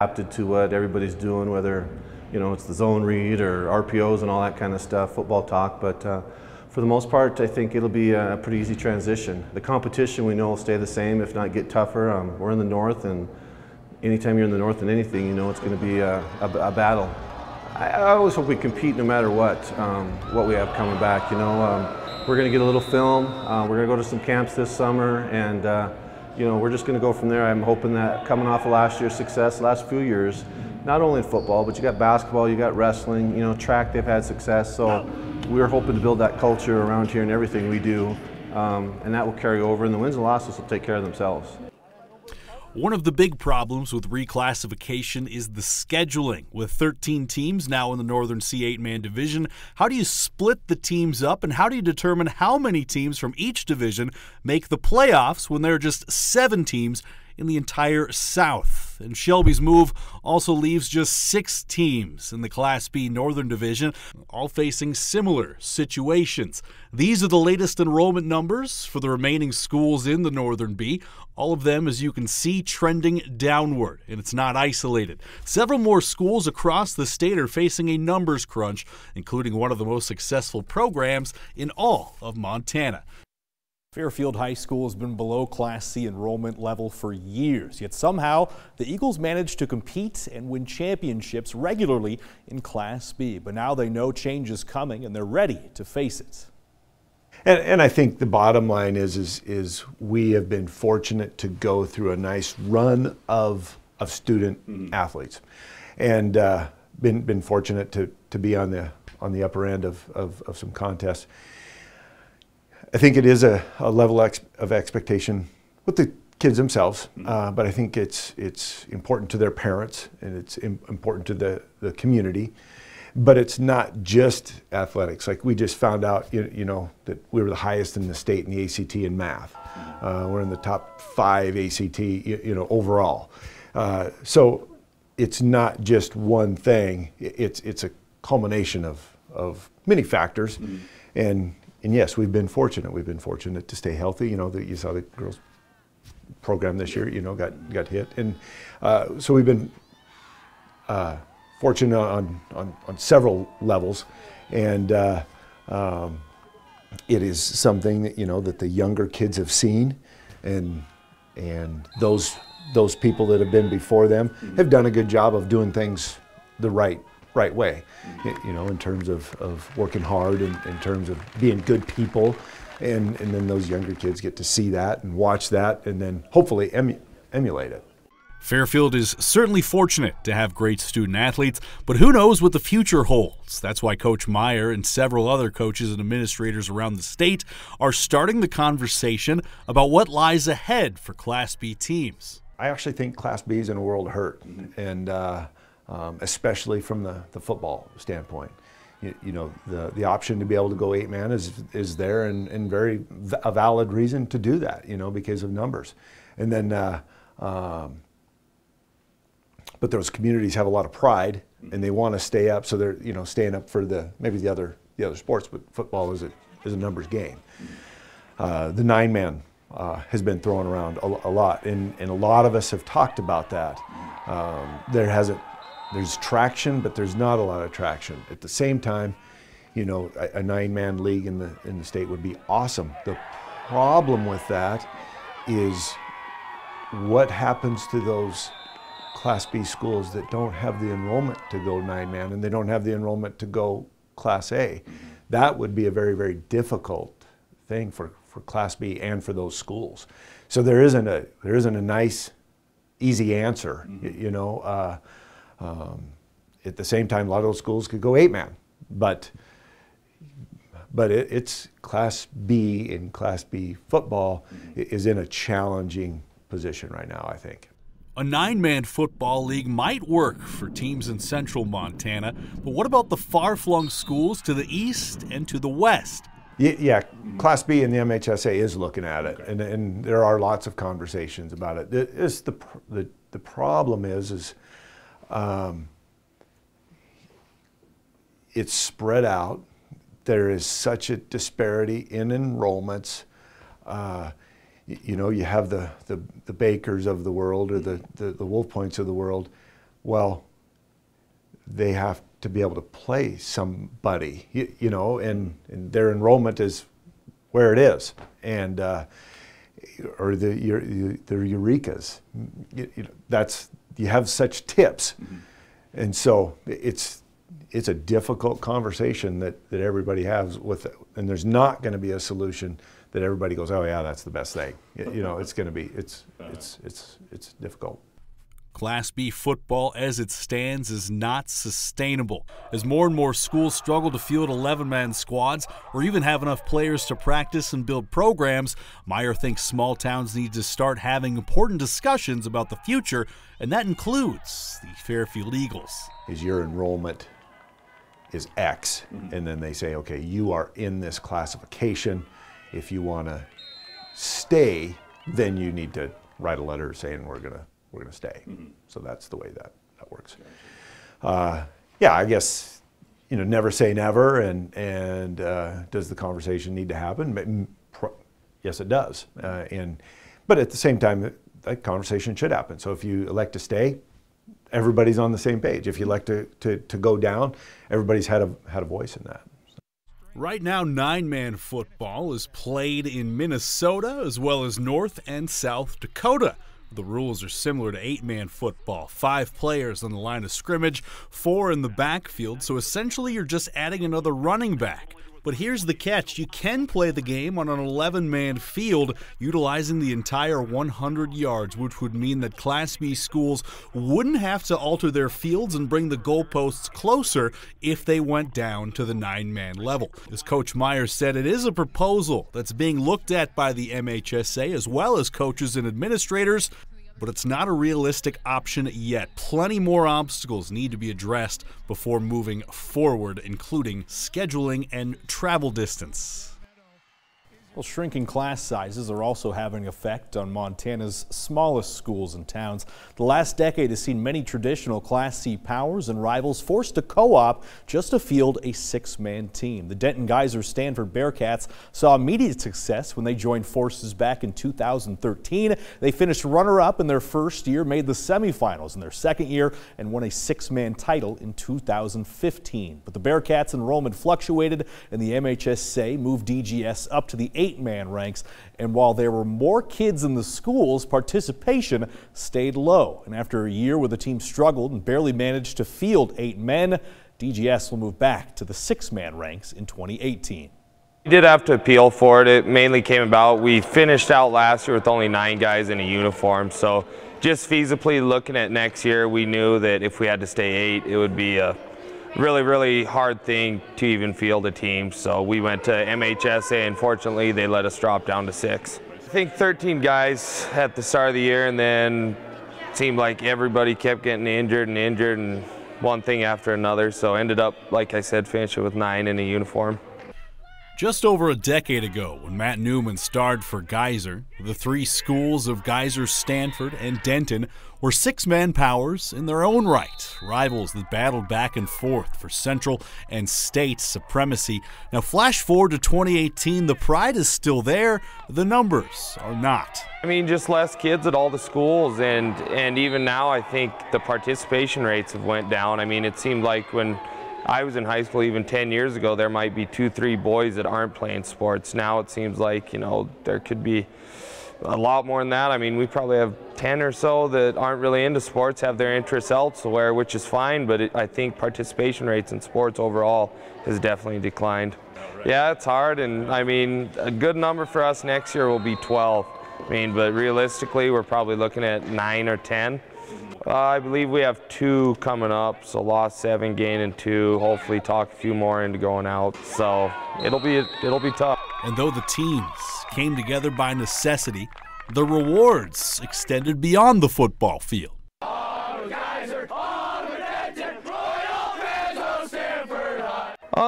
Adapted to what everybody's doing, whether it's the zone read or RPOs and all that kind of stuff, football talk. But for the most part, I think it'll be a pretty easy transition. The competition we know will stay the same, if not get tougher. We're in the north, and anytime you're in the north in anything, it's going to be a battle. I always hope we compete no matter what we have coming back. We're going to get a little film. We're going to go to some camps this summer, and we're just going to go from there. I'm hoping that coming off of last year's success, last few years, not only in football, but you got basketball, you got wrestling, track, they've had success. So we're hoping to build that culture around here in everything we do, and that will carry over, and the wins and losses will take care of themselves. One of the big problems with reclassification is the scheduling. With 13 teams now in the Northern C8-man division, how do you split the teams up, and how do you determine how many teams from each division make the playoffs when there are just 7 teams in the entire South? And Shelby's move also leaves just 6 teams in the Class B Northern Division, all facing similar situations. These are the latest enrollment numbers for the remaining schools in the Northern B. All of them, as you can see, trending downward, and it's not isolated. Several more schools across the state are facing a numbers crunch, including one of the most successful programs in all of Montana. Fairfield High School has been below Class C enrollment level for years, yet somehow the Eagles managed to compete and win championships regularly in Class B. But now they know change is coming and they're ready to face it. And I think the bottom line is we have been fortunate to go through a nice run of student athletes, and been fortunate to be on the upper end of some contests. I think it is a level of expectation with the kids themselves, but I think it's important to their parents, and it's important to the community. But it's not just athletics. Like we just found out, that we were the highest in the state in the ACT in math. We're in the top 5 ACT, overall. So it's not just one thing. It's a culmination of many factors, and yes, we've been fortunate. We've been fortunate to stay healthy. You saw the girls' program this year. Got hit, and so we've been fortunate on several levels, and it is something that that the younger kids have seen, and those people that have been before them have done a good job of doing things the right way, in terms of working hard, and in terms of being good people, and then those younger kids get to see that and watch that, and then hopefully emulate it. Fairfield is certainly fortunate to have great student athletes, but who knows what the future holds? That's why Coach Meyer and several other coaches and administrators around the state are starting the conversation about what lies ahead for Class B teams. I actually think Class B is in a world of hurt, and especially from the football standpoint. The option to be able to go 8-man is there, and very a valid reason to do that, because of numbers. And then but those communities have a lot of pride, and they want to stay up, so they're staying up for maybe the other sports, but football is a numbers game. The 9-man has been thrown around a lot, and a lot of us have talked about that. There's traction, but there's not a lot of traction. At the same time, a 9-man league in the state would be awesome. The problem with that is what happens to those Class B schools that don't have the enrollment to go 9-man, and they don't have the enrollment to go Class A. That would be a very, very difficult thing for Class B and for those schools. So there isn't a nice, easy answer. At the same time, a lot of those schools could go 8-man, but it's Class B, and Class B football is in a challenging position right now, I think. A 9-man football league might work for teams in central Montana, but what about the far-flung schools to the east and to the west? Yeah, Class B and the MHSA is looking at it, and there are lots of conversations about it. The problem is it's spread out. There is such a disparity in enrollments. You have the Bakers of the world, or the Wolf Points of the world. Well, they have to be able to play somebody, you know, and their enrollment is where it is, and or the Eurekas. You have such tips, and so it's a difficult conversation that everybody has with it, and there's not going to be a solution that everybody goes, oh yeah, that's the best thing. You know, it's going to be it's difficult. Class B football as it stands is not sustainable. As more and more schools struggle to field 11-man squads or even have enough players to practice and build programs, Meyer thinks small towns need to start having important discussions about the future, and that includes the Fairfield Eagles. Is your enrollment is X, and then they say, okay, you are in this classification. If you want to stay, then you need to write a letter saying we're gonna stay. So that's the way that works. Yeah, I guess, you know, never say never, and does the conversation need to happen? Yes, it does. But at the same time, that conversation should happen. So if you elect to stay, everybody's on the same page. If you elect to go down, everybody's had a voice in that. Right now, 9-man football is played in Minnesota as well as North and South Dakota. The rules are similar to 8-man football. 5 players on the line of scrimmage, 4 in the backfield, so essentially you're just adding another running back. But here's the catch. You can play the game on an 11-man field utilizing the entire 100 yards, which would mean that Class B schools wouldn't have to alter their fields and bring the goalposts closer if they went down to the 9-man level. As Coach Meyer said, it is a proposal that's being looked at by the MHSA as well as coaches and administrators, but it's not a realistic option yet. Plenty more obstacles need to be addressed before moving forward, including scheduling and travel distance. Well, shrinking class sizes are also having an effect on Montana's smallest schools and towns. The last decade has seen many traditional Class C powers and rivals forced to co-op just to field a 6-man team. The Denton Geyser Stanford Bearcats saw immediate success when they joined forces back in 2013. They finished runner-up in their first year, made the semifinals in their second year, and won a 6-man title in 2015. But the Bearcats' enrollment fluctuated, and the MHSA moved DGS up to the 8-man ranks, and while there were more kids in the schools, participation stayed low. And after a year where the team struggled and barely managed to field 8 men, DGS will move back to the 6-man ranks in 2018. We did have to appeal for it. It mainly came about, we finished out last year with only 9 guys in a uniform, so just feasibly looking at next year, we knew that if we had to stay 8, it would be a really hard thing to even field a team. So we went to MHSA, and fortunately they let us drop down to 6. I think 13 guys at the start of the year, and then it seemed like everybody kept getting injured and one thing after another. So ended up, like I said, finishing with 9 in a uniform. Just over a decade ago, when Matt Newman starred for Geyser, the 3 schools of Geyser, Stanford, and Denton were 6-man powers in their own right, rivals that battled back and forth for central and state supremacy. Now flash forward to 2018, the pride is still there, the numbers are not. I mean, just less kids at all the schools, and even now I think the participation rates have went down. I mean, it seemed like when I was in high school even 10 years ago, there might be 2-3 boys that aren't playing sports. Now it seems like, you know, there could be a lot more than that. I mean, we probably have 10 or so that aren't really into sports, have their interests elsewhere, which is fine, but I think participation rates in sports overall has definitely declined. Yeah, it's hard, and I mean, a good number for us next year will be 12. I mean, but realistically, we're probably looking at 9 or 10. I believe we have 2 coming up, so lost 7, gaining 2. Hopefully talk a few more into going out. So it'll be tough. And though the teams came together by necessity, the rewards extended beyond the football field.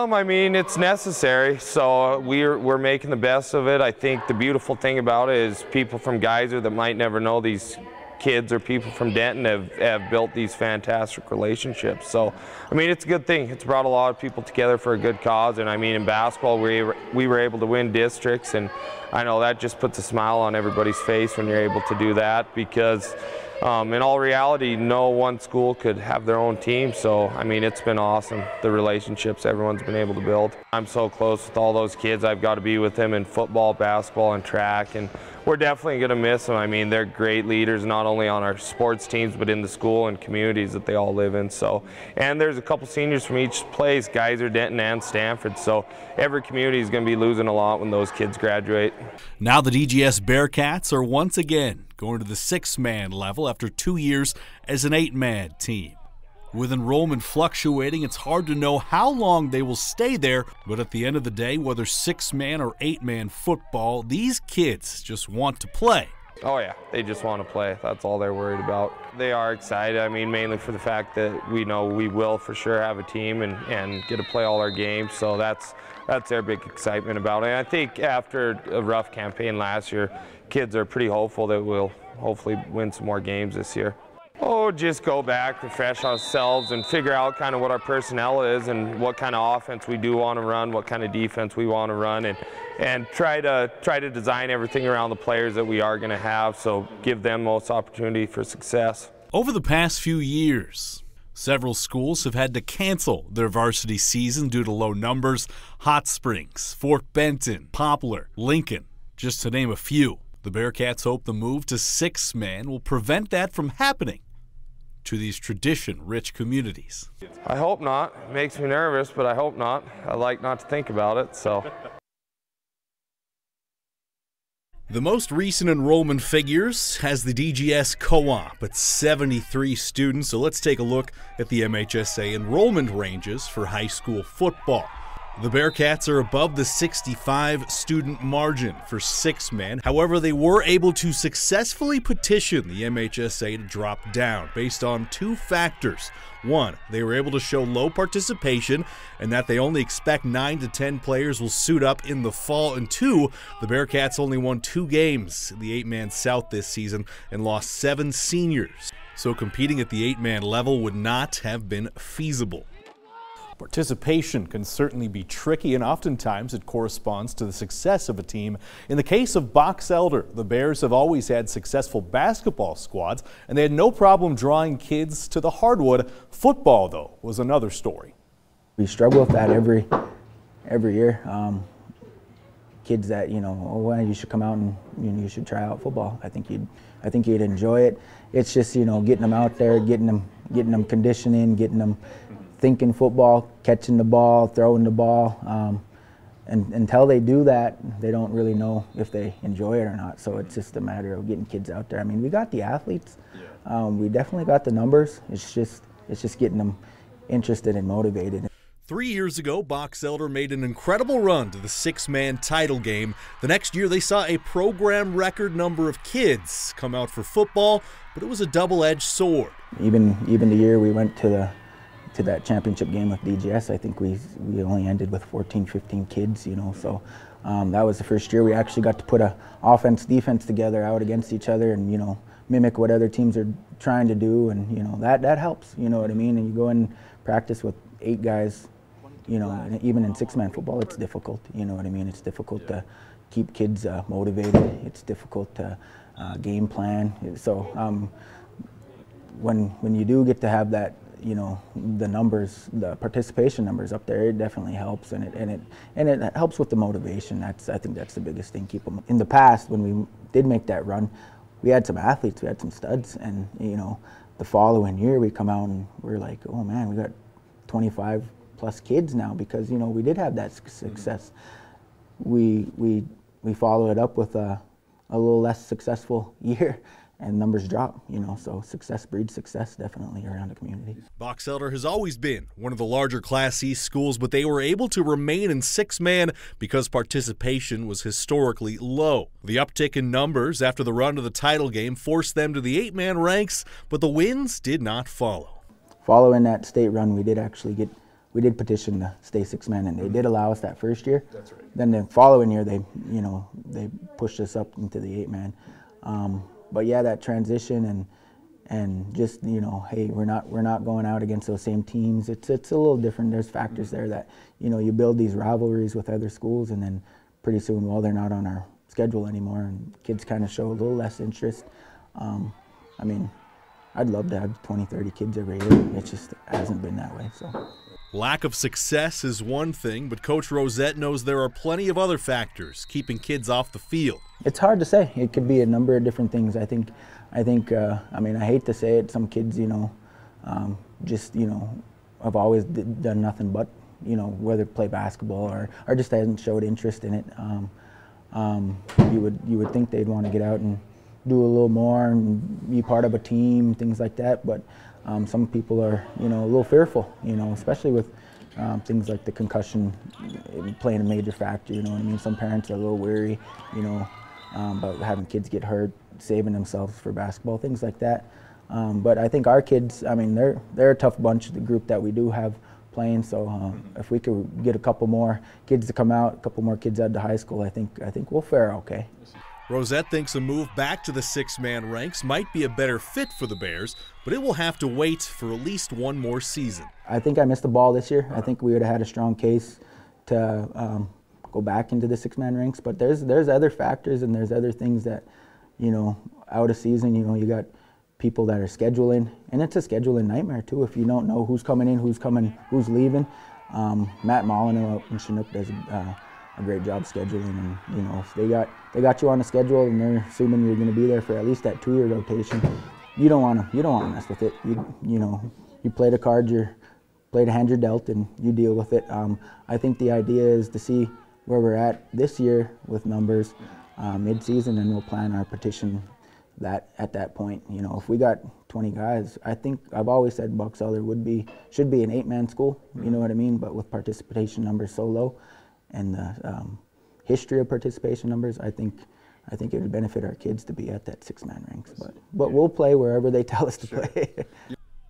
I mean, it's necessary, so we're making the best of it. I think the beautiful thing about it is people from Geyser that might never know these kids or people from Denton have built these fantastic relationships. So, I mean, it's a good thing. It's brought a lot of people together for a good cause, and I mean, in basketball, we were able to win districts, and I know that just puts a smile on everybody's face when you're able to do that, because in all reality, no one school could have their own team. So, I mean, it's been awesome, the relationships everyone's been able to build. I'm so close with all those kids. I've got to be with them in football, basketball, and track, and we're definitely going to miss them. I mean, they're great leaders, not only on our sports teams, but in the school and communities that they all live in. So, and there's a couple seniors from each place, Geyser, Denton, and Stanford. So every community is going to be losing a lot when those kids graduate. Now the DGS Bearcats are once again going to the 6-man level after 2 years as an 8-man team. With enrollment fluctuating, it's hard to know how long they will stay there, but at the end of the day, whether 6-man or 8-man football, these kids just want to play. Oh yeah, they just want to play. That's all they're worried about. They are excited, I mean, mainly for the fact that we know we will for sure have a team and get to play all our games, so that's their big excitement about it. And I think after a rough campaign last year, kids are pretty hopeful that we'll hopefully win some more games this year. Oh, just go back, refresh ourselves, and figure out kind of what our personnel is and what kind of offense we do want to run, what kind of defense we want to run, and try to design everything around the players that we are going to have, so give them most opportunity for success. Over the past few years, several schools have had to cancel their varsity season due to low numbers. Hot Springs, Fort Benton, Poplar, Lincoln, just to name a few. The Bearcats hope the move to 6-man will prevent that from happening to these tradition-rich communities. I hope not. It makes me nervous, but I hope not. I like not to think about it, so. The most recent enrollment figures has the DGS Co-op at 73 students, so let's take a look at the MHSA enrollment ranges for high school football. The Bearcats are above the 65 student margin for 6-man. However, they were able to successfully petition the MHSA to drop down based on 2 factors. 1, they were able to show low participation and that they only expect 9 to 10 players will suit up in the fall. And 2, the Bearcats only won 2 games in the 8-man South this season and lost 7 seniors. So competing at the 8-man level would not have been feasible. Participation can certainly be tricky, and oftentimes it corresponds to the success of a team. In the case of Box Elder, the Bears have always had successful basketball squads, and they had no problem drawing kids to the hardwood. Football, though, was another story. We struggle with that every year. Kids that, oh, well, you should come out and you should try out football. I think you'd enjoy it. It's just, getting them out there, getting them conditioning, getting them thinking football, catching the ball, throwing the ball, and until they do that, they don't really know if they enjoy it or not. So it's just a matter of getting kids out there. I mean, we got the athletes, we definitely got the numbers. It's just getting them interested and motivated. 3 years ago, Box Elder made an incredible run to the 6-man title game. The next year, they saw a program record number of kids come out for football, but it was a double-edged sword. Even the year we went to that championship game with DGS, I think we only ended with 14, 15 kids, so that was the first year we actually got to put a offense-defense together out against each other and, mimic what other teams are trying to do, and, that helps, you know what I mean? And you go and practice with 8 guys, and even in 6-man football, it's difficult, you know what I mean? It's difficult to keep kids motivated. It's difficult to game plan. So when you do get to have that, the numbers, the participation numbers up there, it definitely helps, and it helps with the motivation. I think that's the biggest thing. Keep them. In the past, when we did make that run, we had some athletes, we had some studs, and the following year we come out and we're like, oh man, we got 25 plus kids now because we did have that success. We follow it up with a little less successful year. And numbers drop, so success breeds success definitely around the community. Box Elder has always been one of the larger Class C schools, but they were able to remain in 6-man because participation was historically low. The uptick in numbers after the run to the title game forced them to the 8-man ranks, but the wins did not follow. Following that state run, we did petition to stay 6-man, and they did allow us that first year. That's right. Then the following year, they pushed us up into the 8-man. But yeah, that transition and just hey, we're not going out against those same teams. It's a little different. There's factors there that you build these rivalries with other schools, and then pretty soon, well, they're not on our schedule anymore, and kids kind of show a little less interest. I mean, I'd love to have 20, 30 kids every year. It just hasn't been that way. So. Lack of success is one thing, but Coach Rosette knows there are plenty of other factors keeping kids off the field. It's hard to say. It could be a number of different things. I mean, I hate to say it, some kids, just, have always done nothing but, whether play basketball or just hasn't showed interest in it. You would think they'd want to get out and do a little more and be part of a team, things like that. But some people are, a little fearful, especially with things like the concussion playing a major factor. You know what I mean? Some parents are a little weary, about having kids get hurt, saving themselves for basketball, things like that. But I think our kids, I mean, they're a tough bunch, the group that we do have playing. So if we could get a couple more kids to come out, a couple more kids out to high school, I think we'll fare okay. Rosette thinks a move back to the six-man ranks might be a better fit for the Bears, but it will have to wait for at least one more season. I think I missed the ball this year. I think we would have had a strong case to go back into the six-man ranks, but there's other factors and there's other things that, out of season, you got people that are scheduling, and it's a scheduling nightmare too if you don't know who's coming in, who's leaving. Matt Molyneux out in Chinook does a great job scheduling, and if they got you on a schedule and they're assuming you're going to be there for at least that 2-year rotation, you don't want to mess with it. You play the card, play the hand you're dealt, and you deal with it. I think the idea is to see where we're at this year with numbers mid-season, and we'll plan our petition that at that point. If we got 20 guys, I think I've always said Box Elder should be an 8-man school. You know what I mean? But with participation numbers so low, and the history of participation numbers, I think it would benefit our kids to be at that 6-man ranks. But we'll play wherever they tell us to play.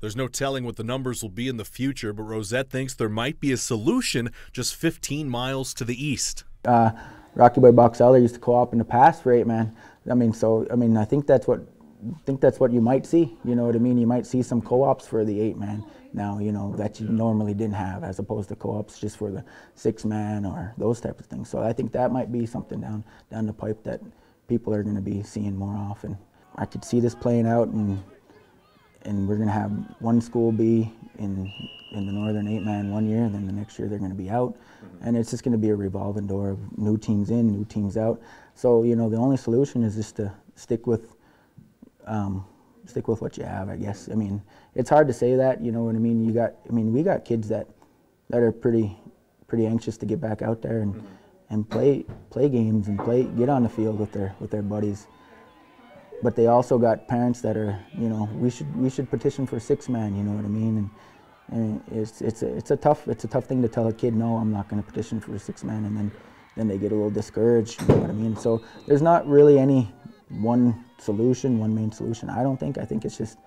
There's no telling what the numbers will be in the future, but Rosette thinks there might be a solution just 15 miles to the east. Rocky Boy Box Elder used to co-op in the past for 8-man. I think that's what you might see. You know what I mean? You might see some co-ops for the 8-man now, that you normally didn't have, as opposed to co-ops just for the 6-man or those types of things. So I think that might be something down the pipe that people are going to be seeing more often. I could see this playing out, and we're going to have one school be in the Northern 8-man one year, and then the next year they're going to be out. And it's just going to be a revolving door of new teams in, new teams out. So, the only solution is just to stick with what you have, I guess. I mean, it's hard to say that, you know what I mean? We got kids that are pretty anxious to get back out there and play games and get on the field with their buddies. But they also got parents that are, we should petition for 6-man, you know what I mean? And it's a tough thing to tell a kid, no, I'm not going to petition for a 6-man, and then they get a little discouraged, you know what I mean? So there's not really any one main solution. I don't think. I think it's just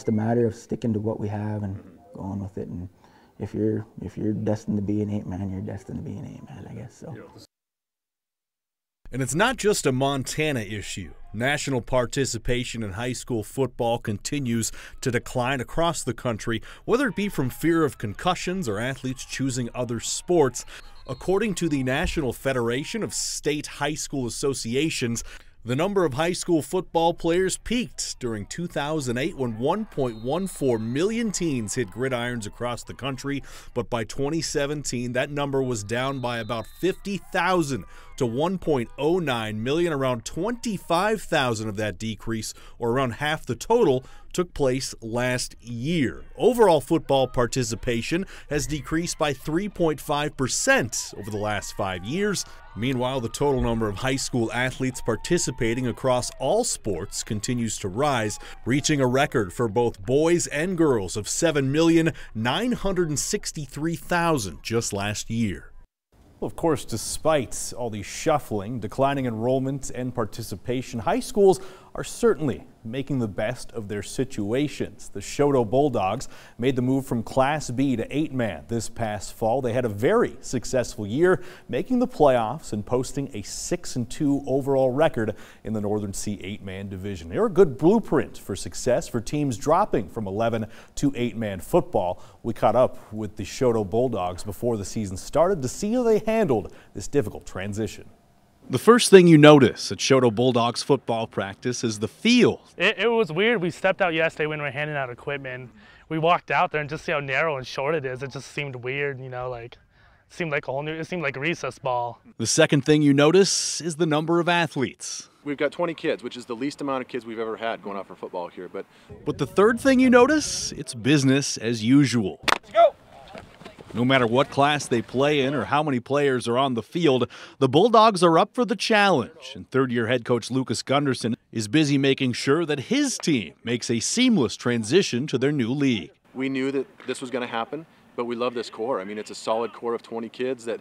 a matter of sticking to what we have and going with it. And if you're destined to be an 8-man, you're destined to be an 8-man, I guess. So. And it's not just a Montana issue. National participation in high school football continues to decline across the country, whether it be from fear of concussions or athletes choosing other sports. According to the National Federation of State High School Associations, the number of high school football players peaked during 2008 when 1.14 million teens hit gridirons across the country, but by 2017 that number was down by about 50,000 to 1.09 million. Around 25,000 of that decrease, or around half the total, took place last year. Overall football participation has decreased by 3.5% over the last 5 years. Meanwhile, the total number of high school athletes participating across all sports continues to rise, reaching a record for both boys and girls of 7,963,000 just last year. Well, of course, despite all the shuffling, declining enrollment, and participation, high schools are certainly making the best of their situations. The Shoto Bulldogs made the move from Class B to 8-man this past fall. They had a very successful year, making the playoffs and posting a 6-2 overall record in the Northern C 8-man division. They're a good blueprint for success for teams dropping from 11 to 8-man football. We caught up with the Shoto Bulldogs before the season started to see how they handled this difficult transition. The first thing you notice at Shoto Bulldogs football practice is the field. It was weird. We stepped out yesterday when we were handing out equipment. We walked out there and just see how narrow and short it is. It just seemed weird, you know, like it seemed like a recess ball. The second thing you notice is the number of athletes. We've got 20 kids, which is the least amount of kids we've ever had going out for football here. But the third thing you notice, it's business as usual. Let's go. No matter what class they play in or how many players are on the field, the Bulldogs are up for the challenge. And third-year head coach Lucas Gunderson is busy making sure that his team makes a seamless transition to their new league. we knew that this was going to happen, but we love this core. I mean, it's a solid core of 20 kids that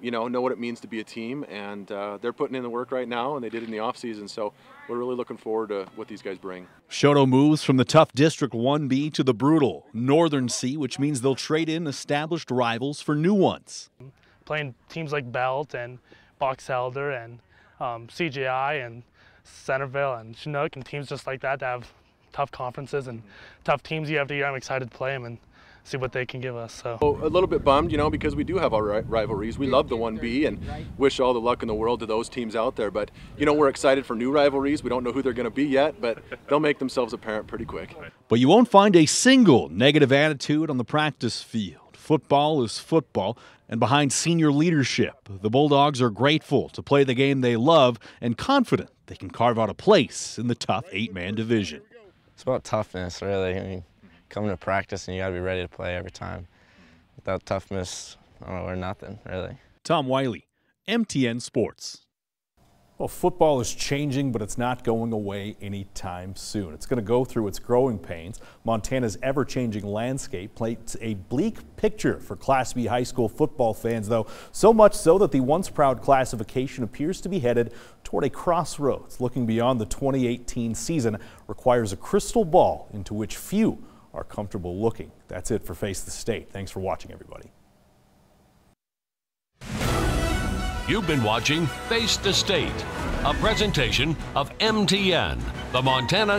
know what it means to be a team, and they're putting in the work right now, and they did it in the offseason, so we're really looking forward to what these guys bring. Shoto moves from the tough District 1B to the brutal Northern C, which means they'll trade in established rivals for new ones. Playing teams like Belt and Box Elder and CGI and Centerville and Chinook and teams just like that have tough conferences and tough teams year after year. I'm excited to play them and see what they can give us. So a little bit bummed, because we do have our rivalries. We love the 1B and wish all the luck in the world to those teams out there. But, we're excited for new rivalries. We don't know who they're going to be yet, but they'll make themselves apparent pretty quick. But you won't find a single negative attitude on the practice field. Football is football, and behind senior leadership, the Bulldogs are grateful to play the game they love and confident they can carve out a place in the tough 8-man division. It's about toughness, really. I mean, coming to practice and you got to be ready to play every time. Without toughness, we're nothing, really. Tom Wiley, MTN Sports. Well, football is changing, but it's not going away anytime soon. It's going to go through its growing pains. Montana's ever-changing landscape paints a bleak picture for Class B high school football fans, though, so much so that the once proud classification appears to be headed toward a crossroads. Looking beyond the 2018 season requires a crystal ball into which few are comfortable looking. That's it for Face the State. Thanks for watching, everybody. You've been watching Face the State, a presentation of MTN, the Montana